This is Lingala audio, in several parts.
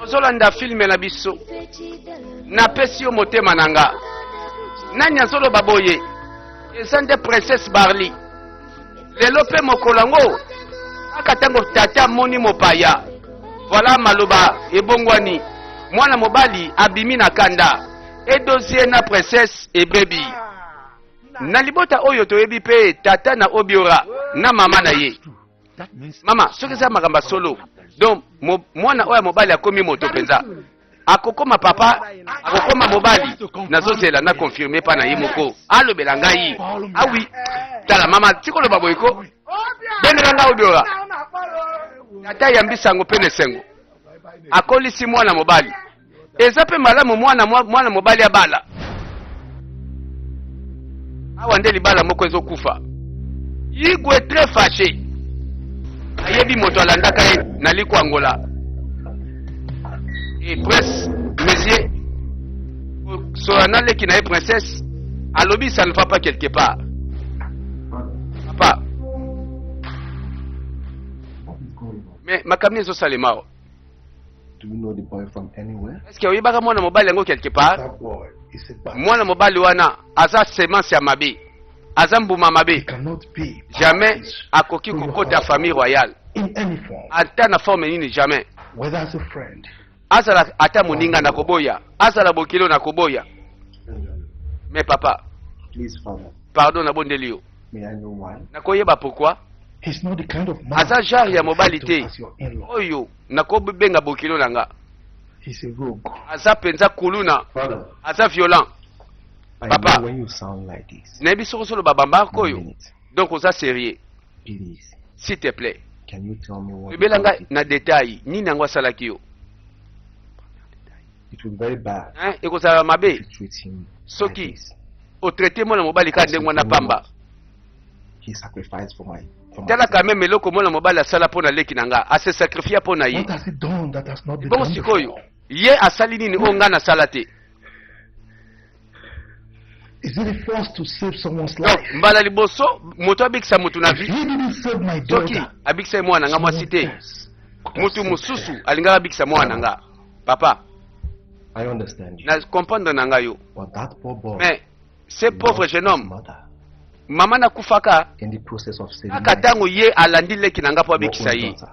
ozolanda filme na biso napesi yo motema nanga nani azoloba boye eza nde princesse Barli lelo mpe mokolo yango aka ntango tata moni mopaya voilà maloba ebongwani mwana mobali abimi na kanda edozie na princesse ebebi na libota oyo toyebi pe tata na obiora na mama na ye mama soki eza makambo solo donc mwana oyo mobali akomi moto penza akokoma papa akokoma mobali nazozela na confirmer pa na ye moko alobela ngai awi tala mama tikoloba boyiko bengela nga obiora tata yambisa ngo pene sengo akolisi mwana mobali eza pe malamu mwana mobali abala awa nde libala moko ezokufa Igwe très fâché ayebi moto alandaka ye na likwangola et prince monsieur solana leki na ye princesse alobi ça ne va pas quelque part papa mais makamni ezosalema o. Do you know the boy from anywhere? Est-ce qu'il y a mwana mobali yango quelque part? That boy is a bad. Mwana mobali wana aza semence ya mabe. Aza mbuma mabe. Cannot be. Jamais akoki kokota famille royale. In any form. Ata na forme nini jamais. Whether as a friend. Azala ata moninga na koboya. Azala bokilo na koboya. Mais papa. Please, father. Pardon na bondeli yo. May I know why? Nakoyeba pourquoi? He's not the kind of man. Aza genre ya mobilité. As your in-law. Oyo nakobenga bokilo nanga. He's a rogue. Aza penza kuluna. Father. Aza violent. I Papa. know when you sound like this. Nebi solo babamba koyo. Donc oza sérieux. Please. S'il te plaît. Can you tell me what? Belanga na détail nini yango asalaki yo. It was very bad. Hein, ekozala mabe. To treat him Soki like this. o traité mwana mobali ka ndenge na pamba. He sacrificed for my Tala quand même eloko mwana mobali asala pona leki nanga, a se sacrifier pona ye. What has he done that has not been Bon done sikoyo. before? Ye asali nini o nga na salate. Is it a force to save someone's Donc life? mbala liboso moto abikisa mutu na If vie. he didn't save my Soki daughter, abikisa mwana nga mwasi te. Mutu mususu alingaka abikisa mwana nga. Papa, I understand you. na comprendre nanga yo. But that poor boy, Mais ce pauvre lost jeune his homme, mother mama na kufaka in the process of saving aka my tango ye alandi leki nanga po abikisa own ye. daughter.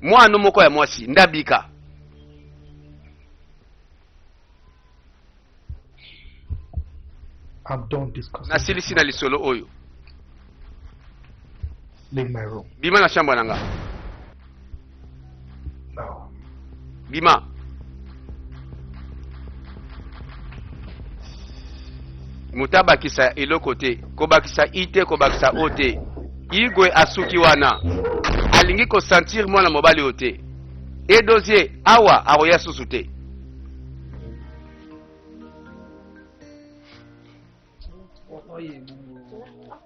Mwana moko ya mwasi ndabika. I'm done discussing. Na silisi na lisolo oyo. Leave my room Bima na shamba nanga. now. Bima. Mutabakisa eloko te, kobakisa ite, kobakisa ote. Igwe asuki wana. Alingi ko sentir mwana mobali ote. Edozie awa aroya susu te.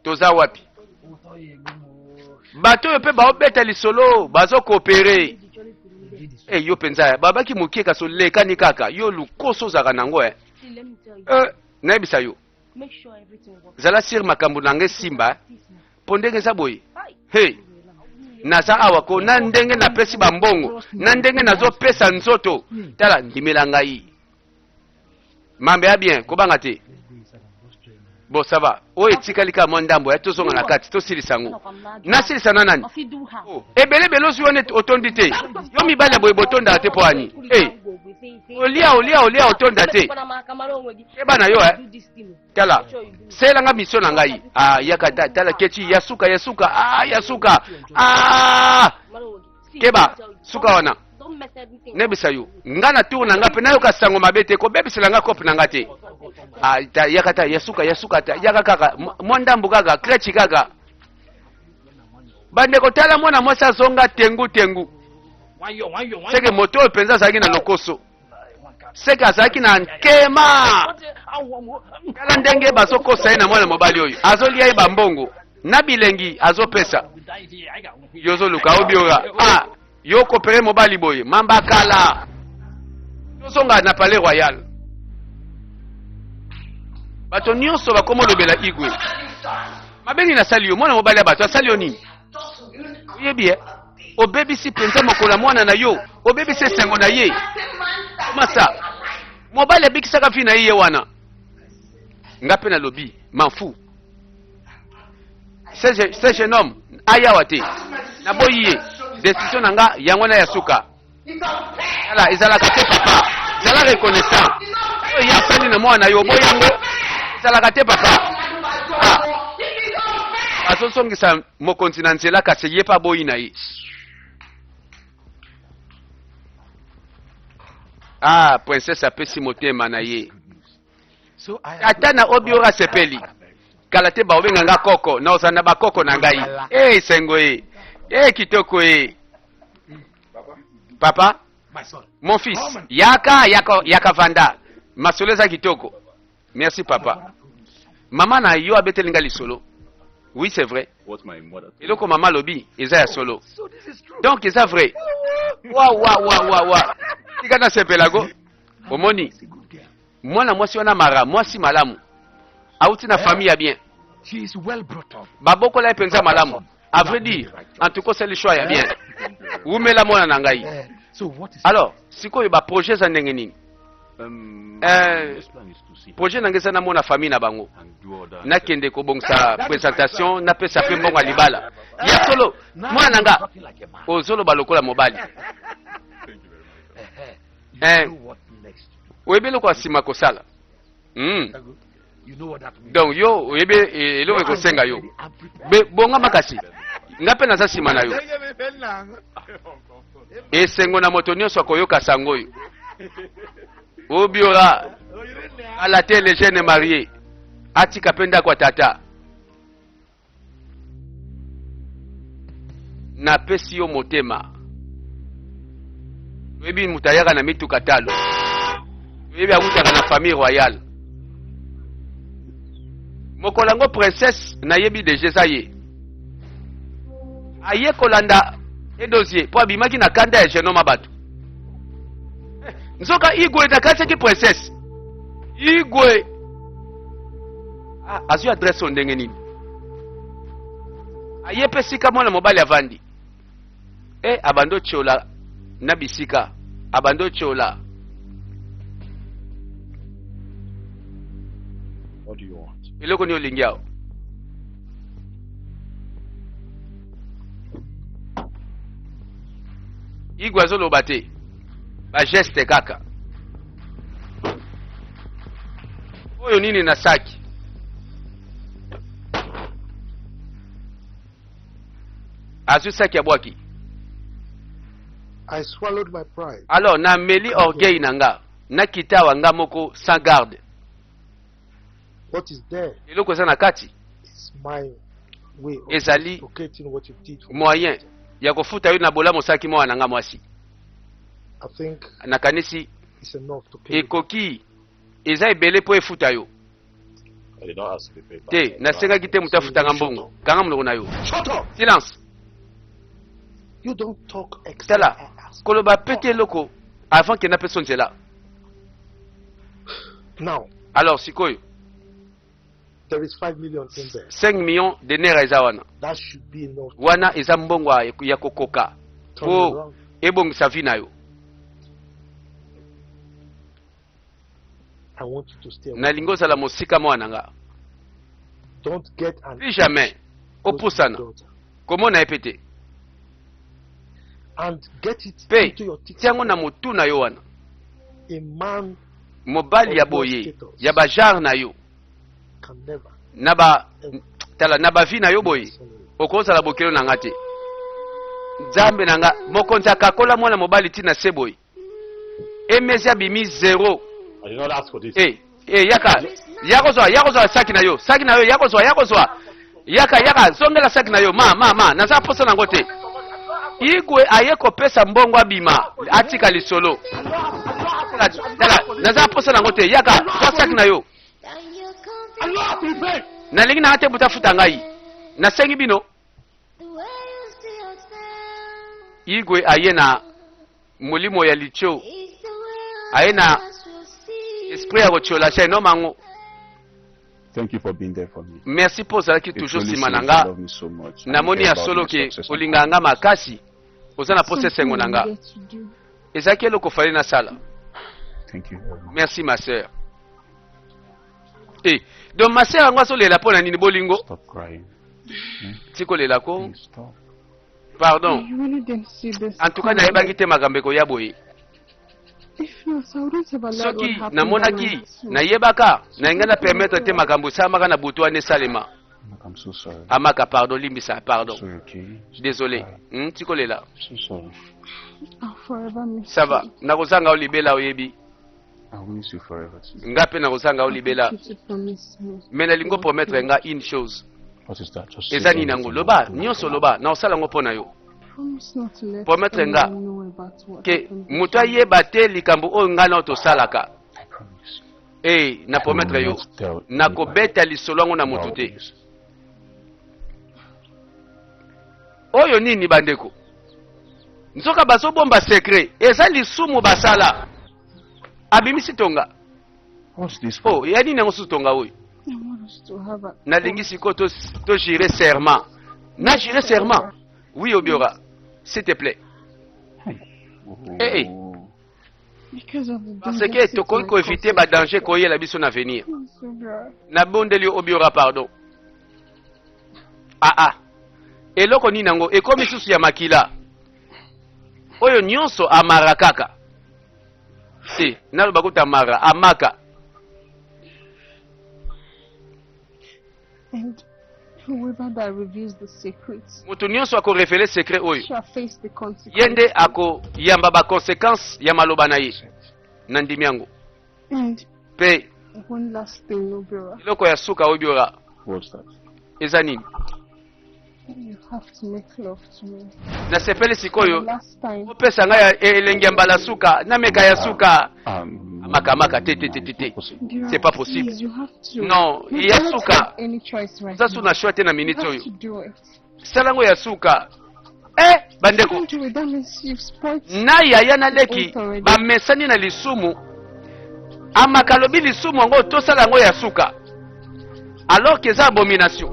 Toza wapi? Bato yo pe baobeta lisolo, bazo coopérer. Eh yo penza babaki mukie kaso lekani kaka, yo lukoso zaka nango eh. See, let me tell you. Naibisa yo. Make sure everything works. Zala sir makambo nange simba. Pondenge saboyi. Hi. Hey. Naza awa ko na ndenge na pesi bambongo, na ndenge nazo pesa nzoto. Tala ndimela ngai. Mambe ya bien, kobanga te. Bon ça va. O etikalika mondambo ya tozonga na kati to silisango. Na silisana nani? Ofi do ha. Oh, ebele belosi wone otondi te. Yo mibale boye botonda te po ani. Eh. Olia otonda te. Eba na yo Tala. Sela nga mission na ngai. Ah yakata tala kechi yasuka. Ah yasuka. Ah. Keba suka wana. Nebisa yo. Ngana tu na nga pe na yo kasango mabete ko bebisela nga kopi na nga te. Ah yakata yasuka ta yakaka mondambu kaka krechi kaka. Bande ko tala mwana mwasa zonga tengu. Seke moto penza zaki na lokoso. Seka zaki na nkema. Kala ndenge bazokosa ye na mwana mobali oyo. Azolia ye bambongo. Na bilengi azopesa. Yozo luka obiora. Ah, yoko pere mobali boye. Mamba kala. Yozonga na palais royal. Bato nyonso bakomo lobela Igwe. Mabengi na sali yo mwana mobali ya bato asali yo nini? Oyebi eh? obebisi penza mokola mwana na yo obebisi esengo na ye masa mobali abikisaka vi na ye wana nga mpe nalobi manfu ce jeune homme ayawa te naboyi ye décision na nga yango na ya suka ala ezalaka te papa zala reconnaissant oyo ya fandi na mwana yo boyi yango ezalaka te papa azosongisa mokonzi na nzela kasi ye pa boyi na ye princesse apesi motema na ye ata na obiora sepeli kala te baobenga nga koko na ozana bakoko na ngai sengo kitoko papa mon fils yaka vanda masolo eza kitoko merci papa mama na yo abeteli nga lisolo oui c'est vrai eloko mama lobi eza ya solo donc eza vrai wa tika na sepelago omoni mwana mwasi wana mara mwasi malamu auti na famille ya bien babokola epenza malamu à vrai dire en tout cas c'est le choix ya bien umela mwana na ngai alors sikoyo ba projet za ndenge nini projet na ngeza na mona famille na bango nakende kobongisa présentation napesa pe mbongo libala ya solo mwana nanga ozolo balokola mobali oyebeli kwa sima kosala donc yo oyebe eloko ekosenga yo bonga makasi nga mpe naza nsima na yo esengo na moto nyonso akoyoka sango oyo obiora ala te le jeune marié atika mpe ndako ya tata napesi yo motema oyebi moto ayaka na mituka talo oyebi akutaka na famille royale mokolo yango princesse nayebi deja eza ye aye kolanda edossier mpo abimaki na kanda ya genoma bato nzoka igwe nakasaki princesse igwe azwi adresse o ndenge nini aye mpe sika mwana mobali avandi abando tiola na bisika abando tiola eloko ni olingi awo igwe azoloba te bageste kaka oyo nini na saki azwi saki abwaki I swallowed my pride. alors nameli orgueil na nga nakita awa nga moko sans garde What is there eloko eza na kati is my way of ezali reciprocating what you did for me. moyen ya kofuta yo na bolamu osaki mwana na nga mwasi I think nakanisi it's enough to pay. ekoki eza ebele mpo efuta yo te nasengaki te moto afutanga mbongo kanga monoko na yo silence You don't talk except tala I ask. koloba pete eloko avant ke napeso nzela Now, alors sikoyo there is 5 million in there. 5 millions de naira eza wana That should be enough. wana eza mbongo ya kokoka Turn it po around. ebongisa vi na yo I want you to stay away. nalingi ozala mosika mwana nga Don't get an plus jamais opusana daughter. komona ye pete And get it mpe into your teeth. tiango na motu na yo wana A man mobali ya boye ya bajare na yo can never na ba tala na bavi na yo boye okozala bokelo na nga te nzambe na nga mokonzi akakola mwana mobali ntina se boye emesi abimi 0 yakozwa saki na yo yakozwa yaka zongela saki na yo ma naza posa nango te igwe aye kopesa mbongo abima atika lisolo naza posa nango te yaka zwa saki na yo nalingi nanga te buta futa ngai nasengi bino igwe aye na molimo ya licho aye na esprit ya kotiola cha eno mango. Thank you for being there for me. Merci pour ozalaki toujours It nsima really na shows you nga love me so much. namoni I ya care solo about my ke success. olingaka nga makasi oza na posa esengo na nga ezalaki eloko fale na sala. Thank you very much. Merci ma sœur. Donc ma sœur yango azolela mpo na nini bolingo Stop crying. tikolela ko. Please stop. Pardon. I really didn't see this. En tout cas nayebangi te makambo ekoya boye. If not, I wouldn't have allowed what Soki happened. namonaki nayebaka nalinga na permettre te makambo esalamaka na butu wana esalema. I'm so sorry. Amaka pardon limbisa pardon. Sorry, okay? Désolé. Tikolela. So sorry. I'll forever miss Ça va. you. Nakozanga olibela oyebi. I'll miss you forever too. Nga pe nakozanga olibela. You should promise me. Mais nalingo promettre nga une chose. What is that? Just Eza say nini nango anything. loba nyonso loba na osala ngo pona yo. Promise not to let Promettre nga anyone know about what ke happened. moto ayeba te likambo oyo nga na tosalaka. I promise. Na promettre yo Not tell nakobeta lisolo yango na anybody motu te. about this. Oyo nini bandeko nzoka bazobomba secret eza lisumu basala abimisi tonga. What's this for? Ya nini yango susu tonga oyo I want us to have a nalingi sikoyo to jure serment na jure serment. Oui Obiora s'il te plaît. Oh. because of the Parce danger que sit tokoki my koevite coffee. badanger koyela biso na avenir. I'm so glad. Nabondeli yo Obiora pardon. Eloko nini yango ekomi susu ya makila oyo nyonso amara kaka naloba kuta amara amaka. And whoever that reveals the secrets Mutu nyonso akorefele secret oyo shall face the consequences. ye nde akoyamba baconséquence ya maloba na ye na ndimi yango. And Mpe one last thing, Obiora. eloko ya suka Obiora What's that? eza nini You have to make love to me. nasepeli The sikoyo last time. opesa ngai ya elenge ya mbala suka nameka ya suka amaka te Obiora, c'est pas possible. please, you have to. Non, You il y a don't suka. have any choice right oza su now. na shwa te na You minute have oyo to do it. sala yango ya suka bandeko Don't do it. That means you've spoiled. na yaya na leki bamesani na lisumu amaka alobi lisumu yango tosala yango ya suka alors que eza abomination.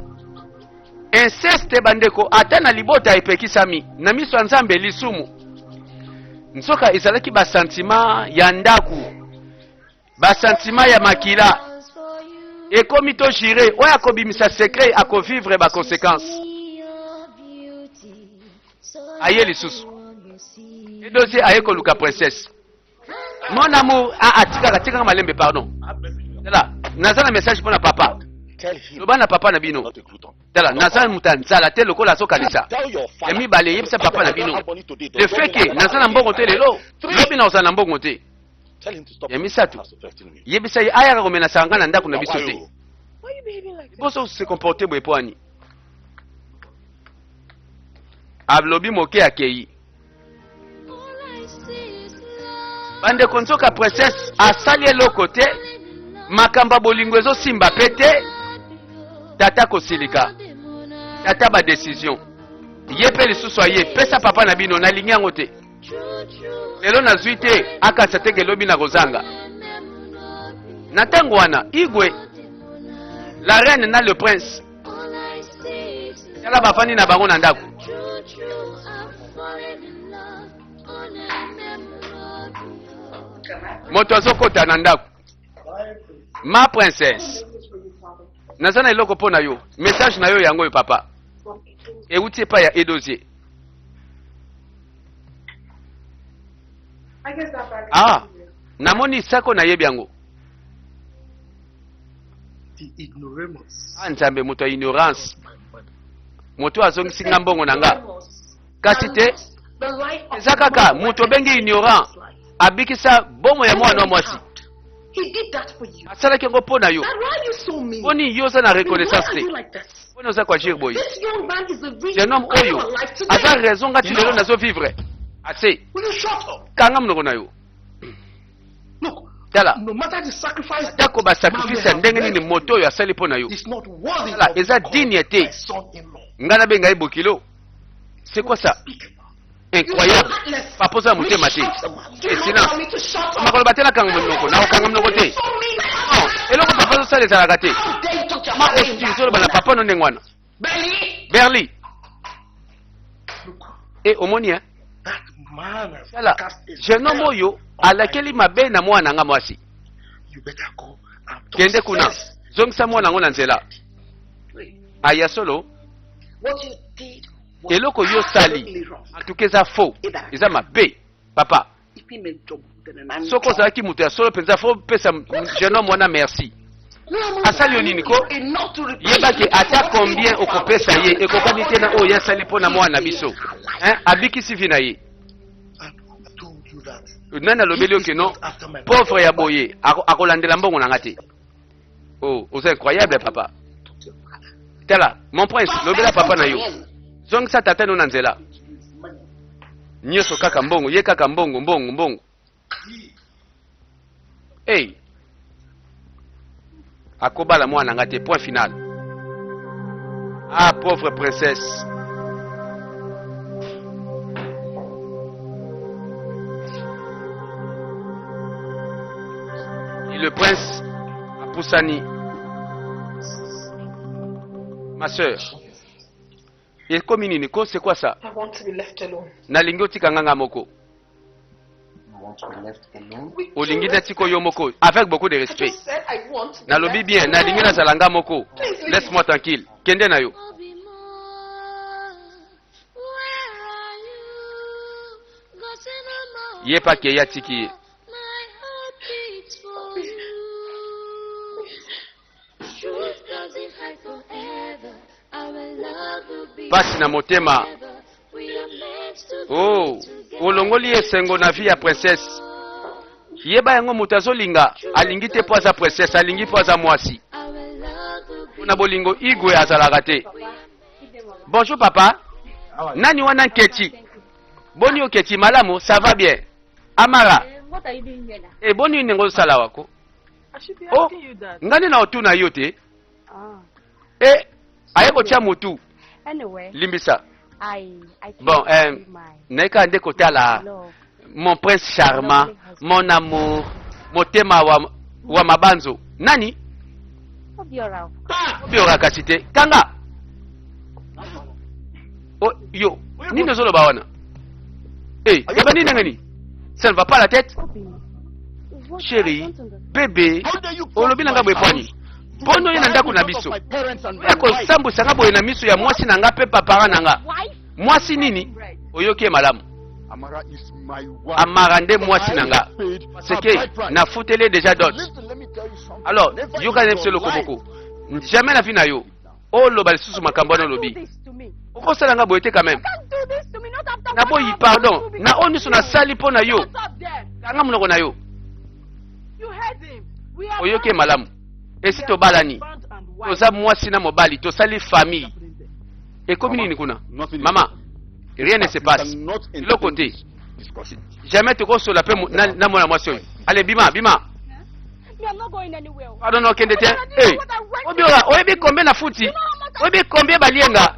Inceste bandeko ata na libota epekisami na miso ya nzambe lisumu nsoka ezalaki basentima ya ndaku basentima ya makila ekomi to jire oyo akobimisa secret akovivre baconséquence aye lisusu edosi aye koluka princesse mon amour tikaka malembe pardon tala naza na message mpona papa Tell him loba na papa na bino not a crouton. tala naza muta nzala te lokola azokanisa Tell your ya father. mibale yebisa papa na bino Money today, le fait ke naza na mbongo te lelo lobi na ozala na mbongo te Tell him to stop. ya misatu That's the 13 week. yebisa ye ayaka komenasa nga na ndako na biso Why te you? Why are you behaving like that? boso se comporte boye po ani alobi moke akei bandeko nzoka princesse asali eloko te makambo ya bolingo ezosimba pe te tata kosilika tata badesizio ye mpe lisusu aye pesa papa na bino nalingi yango te lelo nazwi te akanisa teke elobi na kozanga na ntango wana igwe la reine na le prince tala bafandi na bango na ndako moto azokota na ndako ma princesse naza na eloko mpo na yo message na yo yango oyo papa euti epai ya edozie namoni sako nayebi yango The ignoramus. nzambe moto ya ignorance moto azongisi nga mbongo na nga kasi te eza kaka moto obengi ignorant abikisa bomo ya mwana wa mwasi He did that for you. asalaki yango mpo na yo That's why you saw me. mponi yo oza na Why reconnaissance are te you like this? mponi oza kuagir boye This young man is the reason jeune homme why you oyo are alive aza today. raison ngati lelo nazovivre ase Will you shut up? kanga monoko na yo Look, tala no matter the sacrifice, atako basakrifise ya ndenge nini moto oyo asali mpo na yo it's not worthy tala of eza God, digne te my son-in-law. ngai nabenga ye bokilo c'est quoi ça incroyable papa oza motema te silence makoloba te nakanga monoko nakokanga monoko te non eloko papa azosala ezalaka te ma osti ozoloba na papa no ndenge wana berli e omoni man has Tala, cast a jeune homme spell oyo on my alakeli mabe na mwana nga mwasi. You better go and talk Kende kuna. sense. Zongisa mwana ngo na nzela. Pray. Aya solo. What you did was Eloko yo absolutely sali. wrong. Atukeza faux. Eza mabe. Papa. If he made trouble, then I'm Soko ozalaki mutu ya solo penza fo pesa jeune homme wana merci. Asali yo nini ko? enough to replace Yebaki ata combien okopesa ye ekokani te na oyo yasali mpo na mwana biso. Abikisi vi na ye. And who told you that? Nani alobeli oke no? After my Pauvre ya boye akolandela mbongo na nga te. Oh, oza incroyable papa. Tala, mon prince, lobela papa na yo. Zongisa tata no na nzela. Nyonso kaka mbongo, ye kaka mbongo, mbongo. Hey. Akobala mwana nga te, point final. Ah, pauvre princesse. Et le prince Poussani, ma soeur. Et comme Niko, c'est quoi ça? I want to be left alone. Nalingi otika nganga moko. You want to be left alone? With Olingi you. na tiko yo moko. Avec beaucoup de I respect. just said I want to be Nalobi left bien, nalingi na alone. zalanga moko. Please leave Laisse-moi tranquille. Kende na yo. Ye pa ke ya tiki ye. Pasi na motema. Oh, olongoli esengo na vie ya princesse. Yeba yango mutu azolinga alingi te po aza princesse, alingi po aza mwasi. Na bolingo igwe azalaka te. Bonjour papa. Nani wana Nketi? Boni oketi malamu, ça va bien. Amara. What are you doing here now? Eh boni nengo sala wako. I should be Oh, asking you that. ngani na otuna yo te? Ah. Eh, ayeko tia mutu. Anyway, Limbisa. I Bon, can't see my naika nde kotala love. mon prince charmant, mon amour, motema wa mabanzo. Nani? Hope you're out. Biora kasite. Kanga. Oh, yo, nini ozoloba wana? Eh, yaba nini ngani? Ça ne va pas la tête? Obi, what I Chérie, don't understand. bébé, olobi nanga boye pwani. Bono ye na ndako na biso. Eko sambusa nga boye na miso ya mwasi nanga pe papara nanga. Wife? Mwasi nini? Oyoki malamu. Amara is my wife. Amara nde mwasi nanga. C'est que na futele déjà dot. Listen, let me tell you something. Alors, Never yoka in ne your mselo life. koboko. Jamais na vie na yo. Oh loba lisusu makambo na Do lobi. this to me. Okosala nga boye te quand même. Can't do this to me, not after Na what boyi I have pardon. done to you Na oni suna sali po na yo. What's up there? Tanga munoko na yo. You heard him. We are Oyoki malamu. Esi tobalani. husband and wife. Toza mwasi na mobali, tosali famille. Ekomi nini kuna? Nothing is Maman, happening. rien ne se passe. You cannot De l'autre côté, entertain this discussion. jamais tokosola pe na mwana mwasi oyo. Allez, bima. Me, I'm not going anywhere. Pardon, no kende te. Eh. Obiora, oyebi combien na futi? Oyebi combien balienga?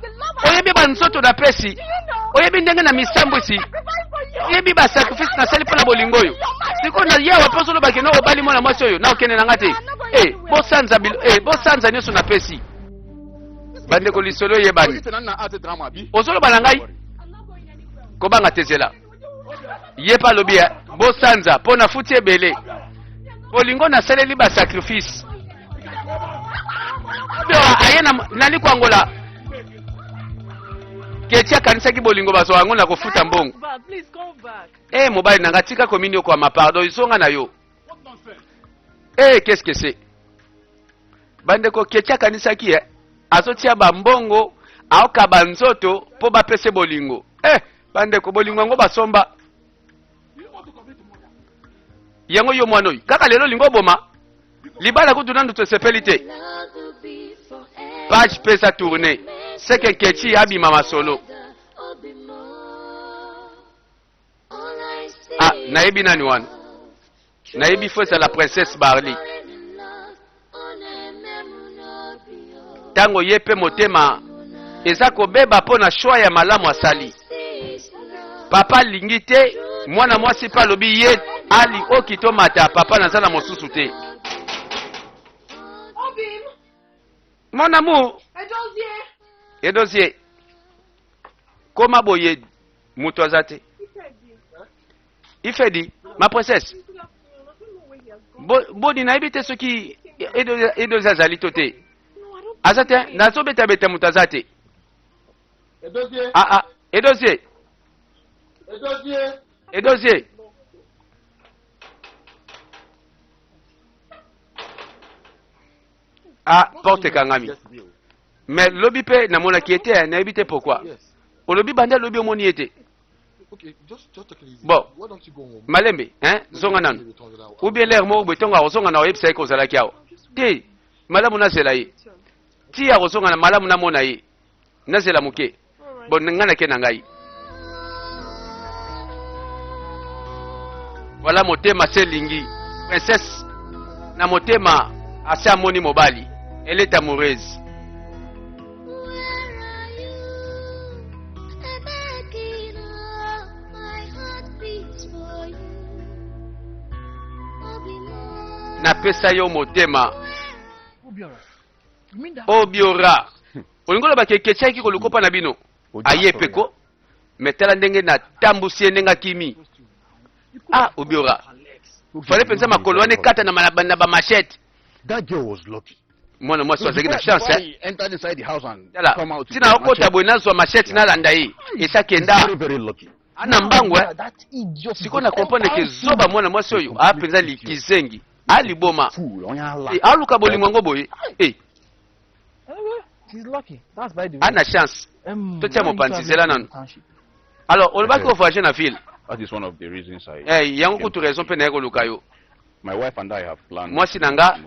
Oyebi ba nzoto na pesi? Do you know? Oyebi ndenge na misambo si? Sacrifice for you. Oyebi ba sacrifice na sali pona bolingo oyo. Siko na yewa pe solo bakeno obali mwana mwasi oyo. Na okende na ngate. Bosanza nyoso na pesi. Bande ko lisolo yebani. Ozolo bana ngai I'm not going anywhere. kobanga tezela. Ye pa lobi bosanza pona futi ebele. Bolingo na saleli ba sacrifice. Obiora ayena nali kwangola. Ketia kanisa ki bolingo baso wango na kofuta mbongo. But please come back. Eh mobile nanga tika komini kwa mapardon isonga na yo. Eh qu'est-ce que c'est? Bande ko ketia kanisa ki azotia ba mbongo aoka banzoto po ba pese bolingo. Bande ko bolingo ngo basomba. Yango yo mwana oyo. Kaka lelo lingo boma. Libala kutuna ndo tosepelite. Page pesa tourner. C'est que Keti abima masolo. Ah, naibi nani wana? Naibi faut c'est la princesse Barli. Tango yepe motema eza kobeba pona choix ya malamu asali. Papa lingi te, mwana mwasi pa lobi ye ali okito mata papa naza na mosusu te. Obim, Mon amour, Edozie, Edozie. Koma boye mutu azate. Il fait dit, ma princesse. Boni na ibite soki edo zazali tote. Azate, nazo beta beta mutazate. Ah, edozie. Edozie. Ah, porte kangami. Mais lobi pe na mona qui était, na ibite pourquoi? Au lobi banda lobi omoni était. Bon, malembe, hein, zonganan. Ou bien l'air mo betonga ozongana o yebisa ko zala kiao. Te, malamu na zela yi. Ti ya ozongana malamu na mona yi. Na zela muke. Bon ngana ke nangai. Voilà motema selingi. Princesse na motema asa moni mobali. Elle est amoureuse. Napesa yo motema obiora olingolo bakeketya ki kolukopa na bino aye peko metala ndenge na tambusie ndenga kimi obiora fallait penser makolo wane kata na ba machette. That girl was lucky. Mwana mwasi wazeki na chance Entered inside the house and come out. Tina okota bwena zo machette na landa yi esa kenda Very, very lucky. ana mbangwe siko na comprendre ke zoba mwana mwasi oyo apenza likizengi aliboma aluka bolingo ngo boye She's lucky. That's by the way. ana chance totia mopantizela nanu. Alors olobaki ovoyage na ville. That is one of the reasons I. Yango kutu raison pe na ekoluka yo. My wife and I have planned. Mwasi nanga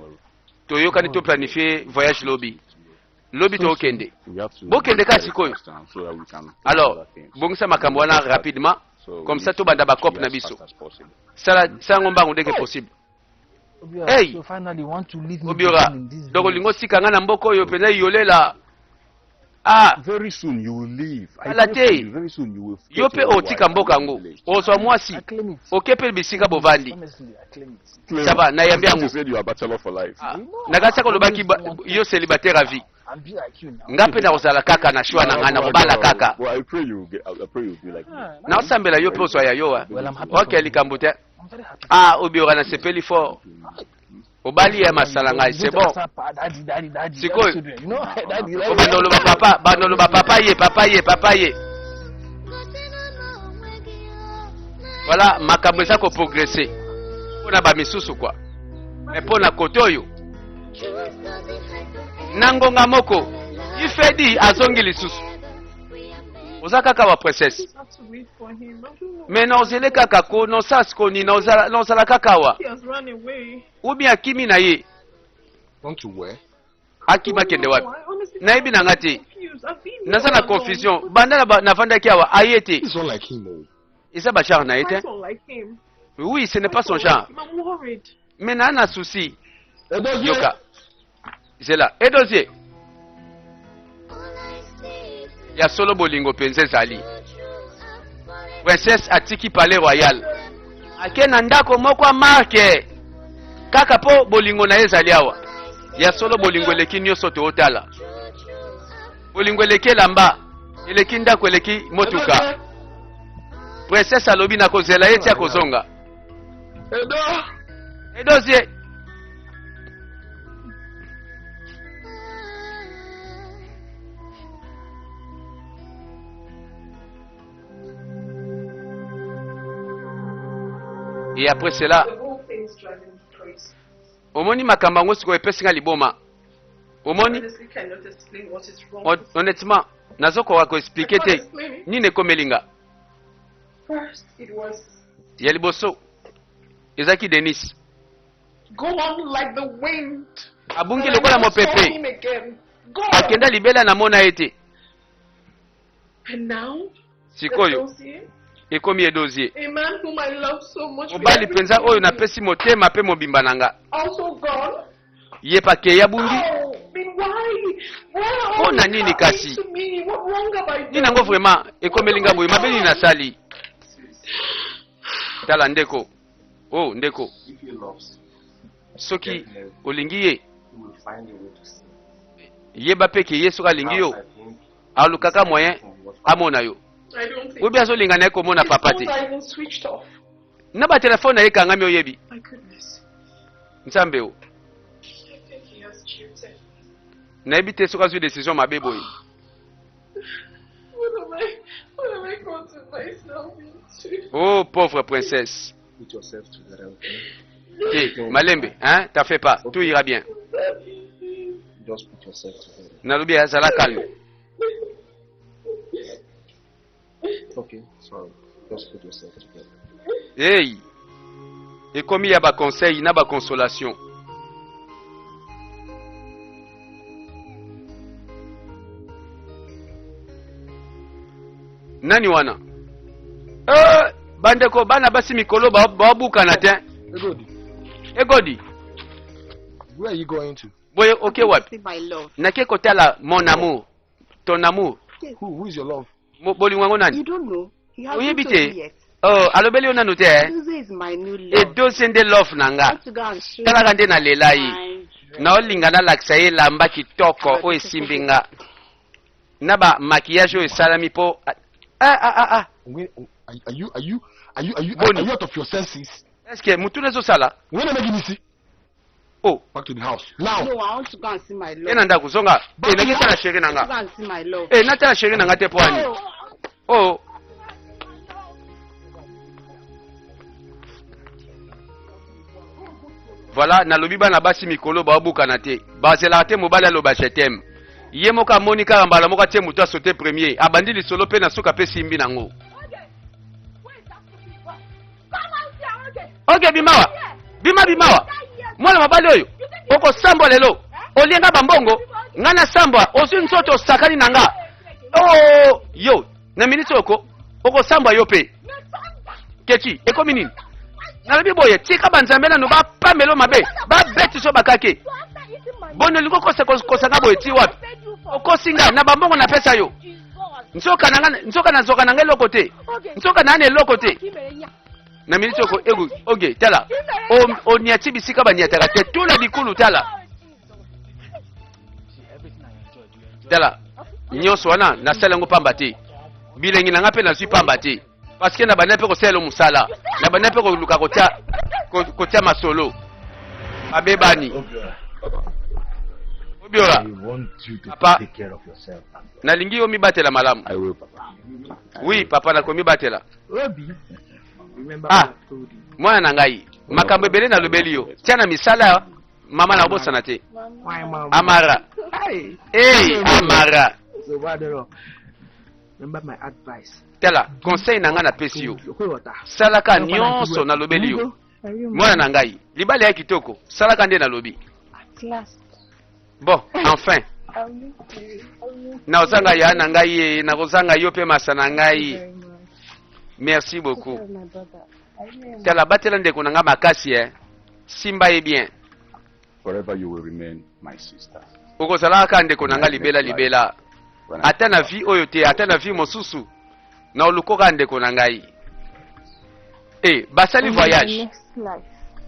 toyokani to planifier voyage lobi to okende bokende ka sikoyo. Alors bongisa makambo wana rapidement comme ça to banda ba cop na biso sala sango mbangu ndeke possible. Hey, so finally want to leave me Obiora, in this donc village. lingo sika ngana mboko yo pena yolela. Very soon you will leave. Very soon you will. Yo pe otika mboka ngo. Oso mwasi. I claim it. Okepe bisika bovandi. Honestly, I claim it. Saba na yambia You ngo. said you are bachelor for life. Nagasa ko lobaki yo célibataire à vie. I'll be like you now. Ngape na ozala kaka na shwa na ngana kobala kaka. Well, I pray you will be like me. Na osambela yo pe oso ya yo. Well, I'm happy. Okay likambute. I'm very happy. Obiora na sepeli fort. Obali ya masala ngai c'est bon. Daddy. Sikoyo. You know, daddy. Bandolo ba papa ye. Voilà, makambo eza ko progresser. Pona ba misusu kwa. Mais pona kotoyo. Nangonga moko. Ifedi azongi lisusu. Oza kaka wa princesse. I have to wait for him. I don't know. Mais na ozele kaka ko no sasko ni na ozala kaka wa. He has run away. Ubi akimi na ye. Don't you wear? Akima kende wapi? I honestly Na ibi na ngati. confused. I've been Nasa na here alone. confusion. Banda na vanda kia wa ayete. It's not like him. Oh. Isa ba char na I ete. don't like him. Oui, ce n'est pas son I genre. don't like him. I'm worried. Mais na na souci. Yoka. C'est là. Edozie. Ya solo bolingo penze zali. Princesse atiki palais royal. Ake na ndako moko marke. Kaka po bolingo na ezali awa. Ya solo bolingo eleki nyonso to otala. Bolingo eleki lamba. Eleki ndako eleki motuka. Princesse alobi na kozela yeti ya kozonga. Edozie. Et après cela, The whole thing's driving me crazy. omoni makambo yango sikoyo epesinga liboma. I Omoni, honestly cannot explain what is wrong. with me. honnêtement, nazokoka koexplike I can't te explain it. nini ekomelinga. First, it was Ya liboso ezaki Denis go on like the wind. abungi And I lokola never saw mopepe him again. Go on. akenda libela na mona ete And now, sikoyo Edozie, ekomi Edozie a man whom I love so much, with mobali everything penza oyo napesi motema pe mobimba nanga also gone. ye pake ya bungi Oh, then why? Why are Oh, all na this nini happening kasi? to me? What wrong have I nini done? nango vraiment ekomelinga boye mabe nini nasali tala ndeko oh ndeko If he loves, soki olingi ye he will find a way to see. yeba pe ke ye soki alingi yo I think alukaka moyen amona yo I don't think obi azolinga na ye komona papa his te phones are even switched off. na ba telefone na ye kangami oyebi. My goodness. Nzambe o. I think he has cheated. Na ebi te soka zwi décision mabe boy. What am I gotten myself into? Oh pauvre princesse. Put yourself together, okay? Eh, Malembe, hein, t'as fait pas, tout ira bien. Just put yourself together. Nalobi azala calme. Okay, sorry. Just put yourself together. Hey. Et comme il y a ba conseil, na ba consolation. Nani wana? Bandeko bana basi mikolo ba buka na te. Egodi. Where are you going to? Boy, okay what? See my love. Nake kotala mon amour. Ton amour. Who is your love? Boli wango nani? You don't know. He Oye hasn't told bite. me yet. Oh, alobeli ona note eh. Suze is my new E love. dosende love I nanga. want to go and show Tala kande na lelai. my Na olingana laksa ye lamba kitoko o esimbinga. Naba maquillage o esalami po. Wait, are you Boni. out of your senses? Est-ce que mutune zo sala? When am I going to see? Oh, Back to the house. Now. No, I want to go and see my love. ena nda kuzonga. E nake tala sheri I want to go nanga. and see my love. E natala sheri nanga te poani. Oh. Voilà, nalobi bana basi mikolo ba buka na te. Bazela te mobali aloba je t'aime. Ye moka monika mbala moka te muto sauter premier. Abandi lisolo pe na suka pe simbi nango. Okay bimawa. Bimawa. Mwana mabali oyo. Oko sambwa lelo. Olienga bambongo. Ngana sambwa osu nsoto sakani nanga. Oh, yo, na minute oko. Oko sambwa yo pe. Kechi, ekomi nini? Nalobi boye, tika banzambela no ba pamelo mabe. Ba beti so bakake. Bono liko kosanga boye ti wapi? Okosinga na bambongo na pesa yo. Nsoka na ngelo kote. Nsoka na ne lokote. Na minute oko egu oge tala. O niati bisika banyataka te tula bikulu tala. Tala. Nyoso wana na salango pamba te. Bilengi nanga pe na zwi pamba te. Parce que na banape ko selo musala. Na banape ko luka kotia masolo. Abebani. Obiora. I want you to Papa. take care of yourself. Nalingi yo mibatela malamu. I will, Papa. Oui, papa na komi batela. Obi, remember Ah. what I told you? Mwana na ngai. Makambo ebele na lobeli yo. Tia na misala mama na bosana te. Why, mama? Amara. Hey. Hey, Amara. So, what the remember my advice. Tela, conseil na nga na pesi yo. Okay, water. Salaka nyonso na lobeli yo. Mwana na ngai. Libali ya kitoko. Salaka nde na lobi. At last. Bon, enfin. I'll miss you. I'll miss Na ozanga ya na ngai ye, na ozanga yo pe masa na you ngai. very much. Merci Take beaucoup. care of my brother. I really am. Tela batela ndeko na nga makasi eh. Simba ye bien. Forever you will remain my sister. Okozalaka ndeko na nga libela. When I Ata na vie oyo te, ata na vie mosusu. Na olukoka ndeko na ngai. Eh, basali In voyage. my next life,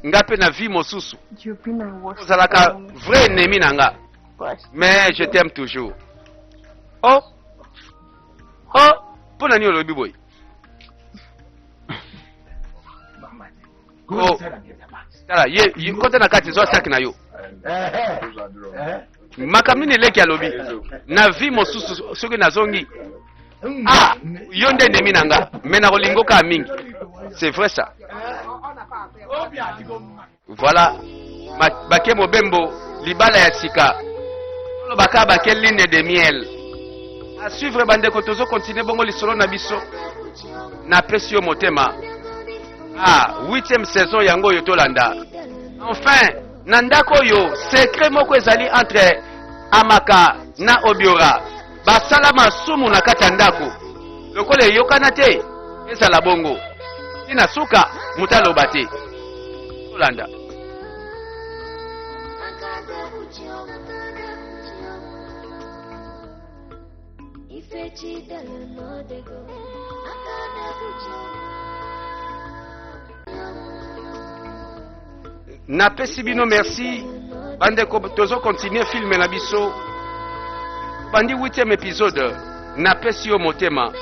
Nga pe na vie mosusu. you've been my worst Ozalaka enemy. vrai ennemi na nga. But Mais je t'aime toujours. Oh. Oh, pona ni olobi boy. Go Oh. inside and get the mask. Tala, ye kote na kati zo sac na yo. Makamni ni leki alobi. Na vie mosusu soki nazongi. Ah, yo nde ennemi na nga. Mais na kolingoka mingi. C'est vrai ça. Voilà. Bake mobembo libala ya sika. Baka bake ligne de miel. À suivre bandeko tozo continuer bongo lisolo na biso. Na pesi yo motema. Ah, 8e saison yango yo tolanda. Enfin, na ndako yo secret moko ezali entre Amaka na Obiora. Basala masumu na kati ya ndako. Lokola eyokana te ezala bongo. Tina suka mutaloba te. Tolanda. Napesi bino merci. Bandeko tozo continuer filme na biso. Bandi 8e épisode. Napesi yo motema.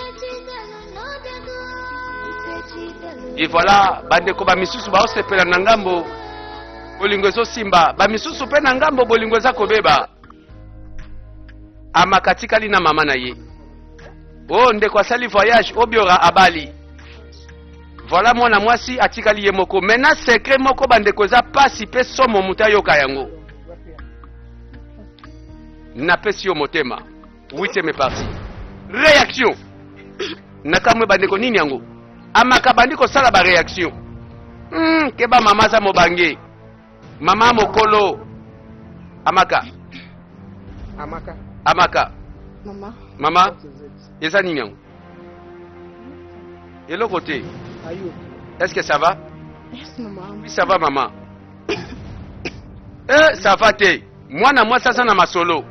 Et voilà, bandeko ba misusu ba osepela na ngambo bolingo ezo simba, ba misusu pe na ngambo bolingo eza kobeba. Amakatikali na mama na ye. Oh ndeko asali voyage obiora abali. Voilà mwana mwasi atikali ye moko. Maintenant secret moko bandeko eza pasi pe somo muta yoka yango. Napesi yo motema. 8e partie. Réaction. Nakamwe bandeko nini yango? Amaka bandiko sala ba réaction. Keba mama za mobange. Mama mokolo. Amaka. Amaka. Mama. Mama. Eza nini yango? Et l'autre côté. Est-ce que ça va? Yes, maman. Oui, ça va, maman. Ça va, t'es. Moi, ça, ça, na ma solo.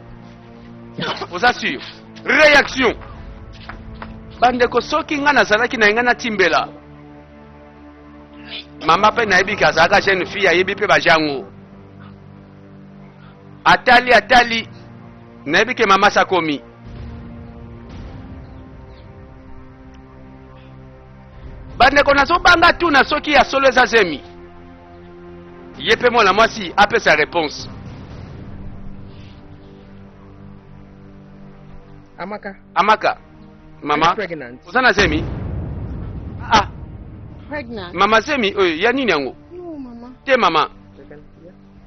Vous assure. Réaction. Bandeko soki nga nazalaki na ngana timbela. Mama pe na yebi kazaka jeune fille ayebi pe bajango. Atali. Na yebi ke mama sakomi. Bandeko nazo banga tu na soki ya solo eza zemi. Yepe mwana mwasi ape sa réponse. Amaka. Mama. Uzana zemi? Pregnant. Mama zemi, ya nini yango? No, mama. Te mama.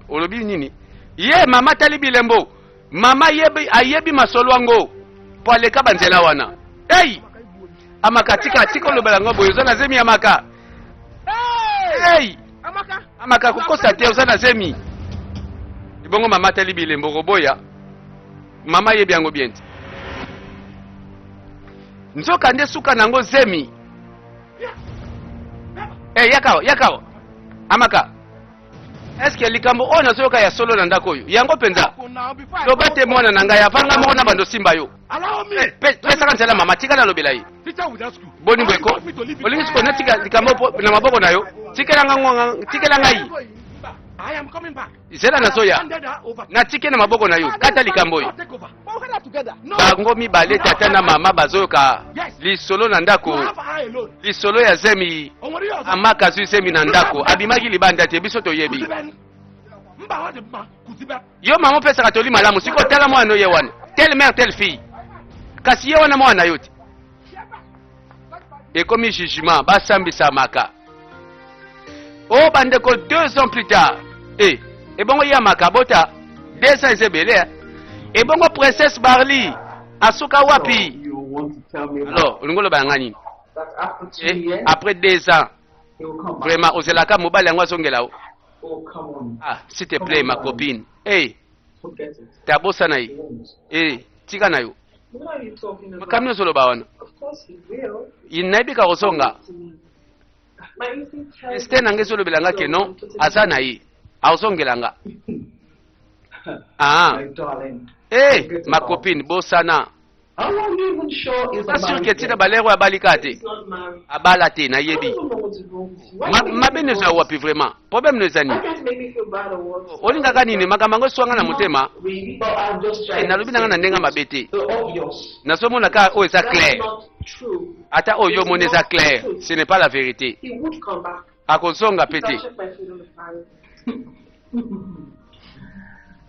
Olobi nini? Ye mama tali bilembo. Mama ayebi masolo yango. Po aleka banzela wana. Hey! Amaka tika lobela ngo boyo uzana zemi amaka. Hey! Amaka kukosa te uzana zemi. Ibongo mama tali bilembo roboya. Mama yebi yango bienti. Nzoka nde suka nango zemi. Yakao. Amaka. Est-ce que likambo ona zoka ya solo na ndako yo? Yango penza. To bate mwana nanga ya vanga mona bando simba yo. Pesa kanzela mama tika na lobela yi. Boni bweko. Olingi siko na tika likambo na maboko na yo. Tikela ngai. I am coming back. Zela na soya. Na tike na maboko na yo. Kata likambo yo. Bango mibale tata na mama bazoka lisolo na ndako. Lisolo ya zemi amaka zu zemi na ndako. Abimaki libanda te biso to yebi. Yo mama pesa katoli malamu siko tela mwana ye wana. Telle mère telle fille. Kasi ye wana mwana yote. Et comme jugement basambisa maka. Oh bandeko 2 ans plus tard. Et bon ya makabota 2 ans ezebele. Et bon princesse Barli asuka wapi? Alors, ngolo bangani. Et après 2 ans. Vraiment ozelaka mobali yango azongela o. S'il te plaît ma copine. Tabosa na yi. Tika na yo. Makamyo solo bawana. Inabika kosonga. Este nange solo belanga ke non azana yi. Azongelanga. Ma copine bosana. Pas sûr que tina balero abalikate. Abalate na yebi. Mabe ne za wapi vraiment. Problème ne zani. Olinga kanini makambo swanga na mutema. Na lobi nanga na ndenga mabete. Na somo na ka o eza clair. Ata o yo mone eza clair. Ce n'est pas la vérité. Akozonga pete.